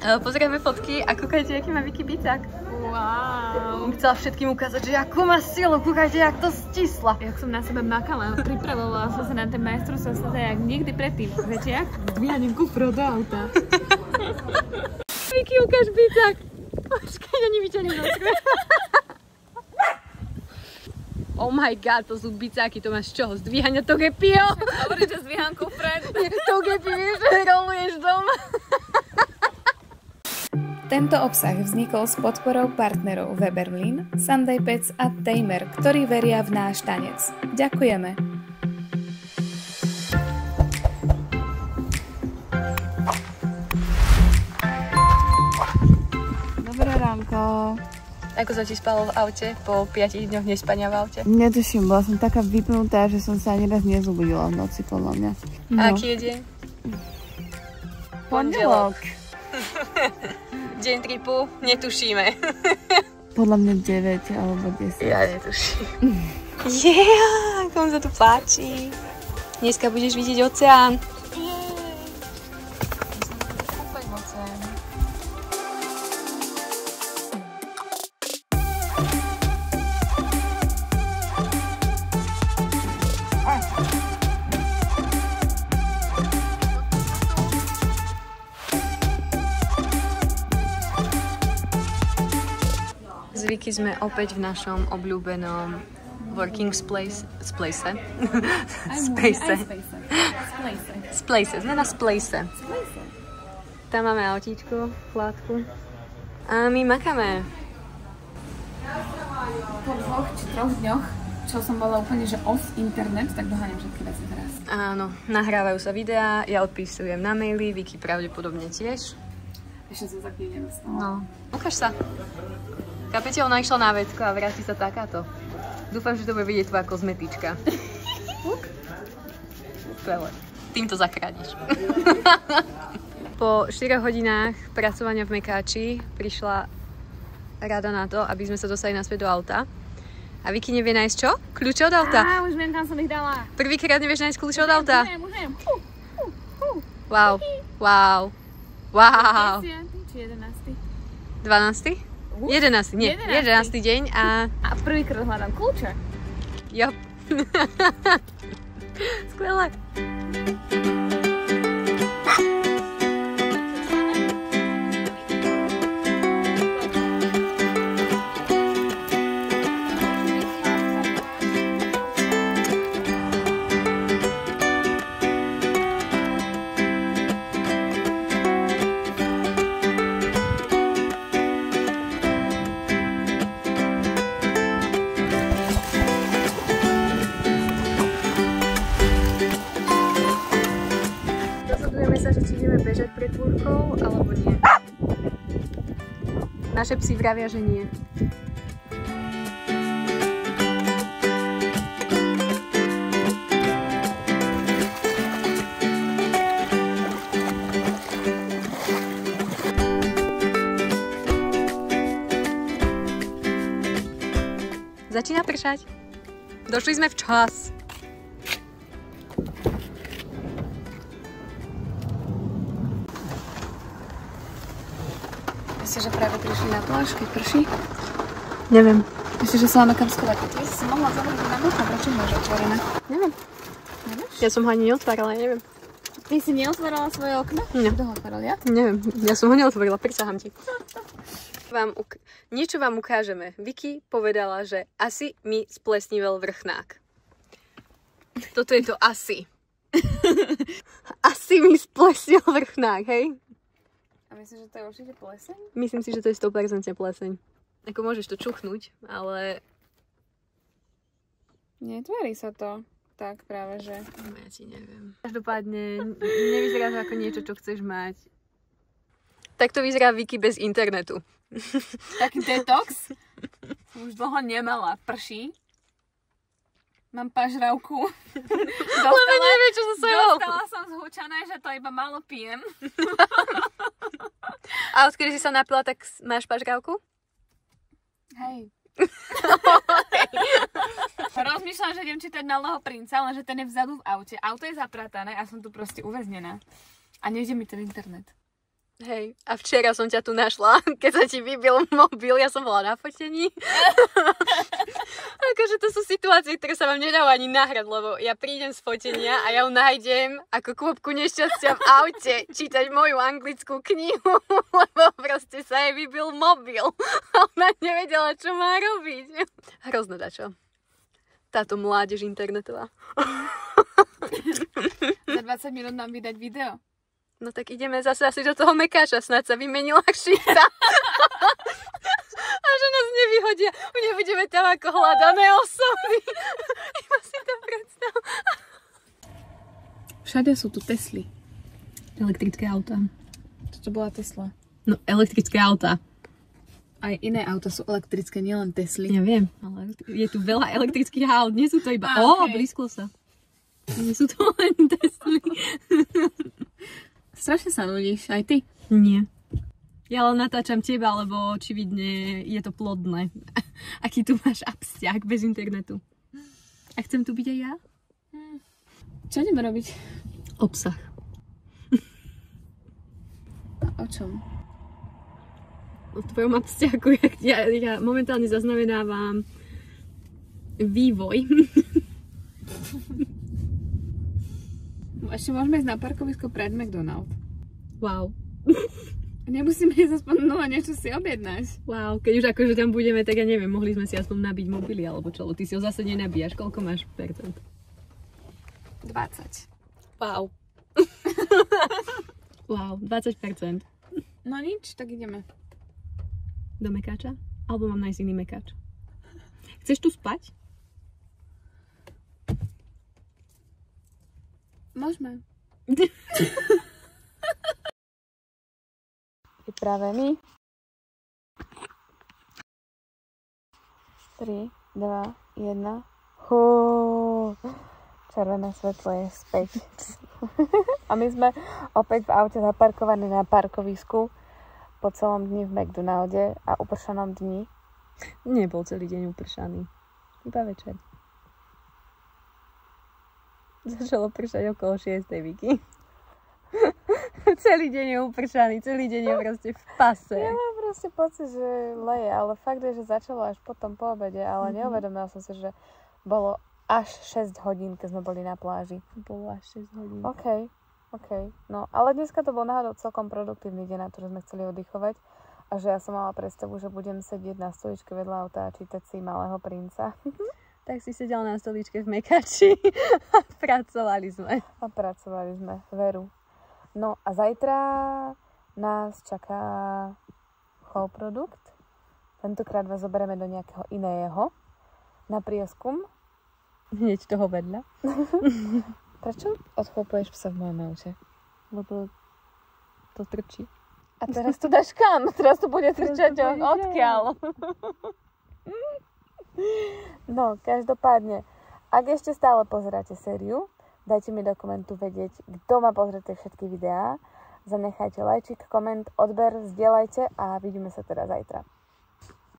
Pozrieme fotky a kúkajte, aký má Vicky bicák. Wow. Chcela všetkým ukázať, že akú má silu, kúkajte, jak to stisla. Jak som na sebe makala, pripravovala som sa na ten majstrovstvo sveta jak nikdy predtým. Viete jak? Zdvíhaním kufrov do auta. Vicky, ukáž bicák. Počkaj, ani mi ťa nedotkne. Oh my god, to sú bicáky, to máš čo? Zdvíhania Togepio? Hovorí, že zdvíham kufret. Togepi, vieš, že roluješ doma. Tento obsah vznikol s podporou partnerov Weberlin, Sunday Pets a Tamer, ktorí veria v náš tanec. Ďakujeme. Dobré ránko. Ako sa ti spalo v aute po 5 dňoch nespania v aute? Netuším, bola som taká vypnutá, že som sa ani raz nezobudila v noci, podľa mňa. No. A aký je deň? Pondelok. Deň tripu netušíme. Podľa mňa 9 alebo 10. Ja netuším. Yeah, ako sa tu páči. Dneska budeš vidieť oceán. S Vicky sme opäť v našom obľúbenom working place. Splace. Sme na Splace. Tam máme autíčko, chládku. A my makáme. Po 2 či 3 dňoch, čo som bola úplne, že off internet, tak doháňam všetky veci teraz. Áno, nahrávajú sa videá, ja odpisujem na maily, Vicky pravdepodobne tiež. Ešte som sa k nej nedostala. No, ukáž sa. Kapete, ona išla na vecko a vráti sa takáto. Dúfam, že to bude vidieť tvoja kozmetička. Skvelé. Týmto zakrádiš. Po 4 hodinách pracovania v Mekáči prišla rada na to, aby sme sa dostali naspäť do auta. A Vicky nevie nájsť čo? Kľúče od auta? Á, už viem, kam som ich dala. Prvýkrát nevieš nájsť kľúče od auta? Môžem. Wow. Wow. Wow. 10. či 11. 12? 11. Nie, 11. deň a... A prvýkrát hľadám kľúče. Jop. Skvelé. Bežať pred búrkou, alebo nie. Naše psi vravia, že nie. Začína pršať. Došli sme včas. Myslíš, že práve prišli na pláž, keď prší? Neviem. Myslíš, že sa máme kam skovať? Ty si mohla zavoliť na okno, prečo máš otvorené? Neviem. Nevieš? Ja som ho ani neotvárala, ja neviem. Ty si neotvárala svoje okno? No. Kto ho otváral, ja? Neviem, ja som ho neotvorila, prisahám ti. Niečo vám ukážeme. Vicky povedala, že asi mi splesnivel vrchnák. Toto je to asi. Asi mi splesnil vrchnák, hej? A myslíš, že to je určite pleseň? Myslím si, že to je 100% pleseň. Ako môžeš to čuchnúť, ale... Netvári sa to tak práve, že... Ja ti neviem. Každopádne nevyzerá to ako niečo, čo chceš mať. Tak to vyzerá Vicky bez internetu. Taký detox? Som už dlho nemala. Prší. Mám pažravku. Lebo nevie, čo sa svojou. Dostala som zhučané, že to iba málo pijem. A odkedy si sa napila, tak máš pažravku? Hej. Rozmýšľam, že idem čítať Malého princa, lenže ten je vzadu v aute. Auto je zapratané a som tu proste uväznená. A nejde mi ten internet. Hej, a včera som ťa tu našla, keď sa ti vybil mobil, ja som bola na fotení. Akože to sú situácie, ktoré sa vám nedajú ani nahrať, lebo ja prídem z fotenia a ja ju nájdem ako kôpku nešťastia v aute čítať moju anglickú knihu, lebo proste sa jej vybil mobil a ona nevedela, čo má robiť. Hrozné dačo. Táto mládež internetová. Za 20 minút nám vydať video. No tak ideme zase asi do toho mekáča, snáď sa vymenila šita. A že nás nevyhodia. Nebudeme tam ako hľadané osoby. Iba si to predstav. Všade sú tu Tesly. Elektrické autá. Toto bola Tesla. No, elektrické autá. Aj iné auta sú elektrické, nielen Tesly. Ja viem, ale je tu veľa elektrických aut. Nie sú to iba... blízko sa. Nie sú to len Tesly. Strašne sa nudíš, aj ty? Nie. Ja len natáčam teba, lebo očividne je to plodné. Aký tu máš vzťah bez internetu. A chcem tu byť aj ja? Čo ideme robiť? Obsah. O čom? O tvojom vzťahu. Ja momentálne zaznamenávam vývoj. Ešte môžeme ísť na parkovisko pred McDonald's. Wow. Nemusíme ísť aspoň niečo si objednať. Wow, keď už akože tam budeme, tak ja neviem, mohli sme si aspoň nabiť mobily alebo čo, ty si ho zase nenabíjaš. Koľko máš percent? 20. Wow. Wow, 20%. No nič, tak ideme. Do mekáča? Alebo mám nájsť iný mekáč? Chceš tu spať? Môžeme. Pripravení? 3, 2, 1. Červené svetlo je späť. A my sme opäť v aute zaparkovaní na parkovisku po celom dni v McDonalde a upršanom dni. Nebol celý deň upršaný. Iba večer. Začalo pršať okolo 6. Vicky. Celý deň je upršaný, celý deň je proste v pase. Ja mám proste pocit, že leje, ale fakt je, že začalo až potom po obede, ale neuvedomila som si, že bolo až 6 hodín, keď sme boli na pláži. Bolo až 6 hodín. OK. No, ale dneska to bol náhodou celkom produktívny deň, na ktorý sme chceli oddychovať. A že ja som mala predstavu, že budem sedieť na stoličke vedľa auta a čítať si Malého princa. Tak si sedel na stoličke v mekáči a pracovali sme. Veru. No a zajtra nás čaká chovprodukt. Tentokrát vás zoberieme do nejakého iného na prieskum. Hneď toho vedľa. Prečo odchlopuješ psa v mojom aute? Lebo to trčí. A teraz to dáš kam? Teraz to bude trčať odkiaľ? No, každopádne, ak ešte stále pozeráte sériu, dajte mi do komentu vedieť, kto má pozrieť všetky videá. Zanechajte lajčik, koment, odber, zdieľajte a vidíme sa teda zajtra.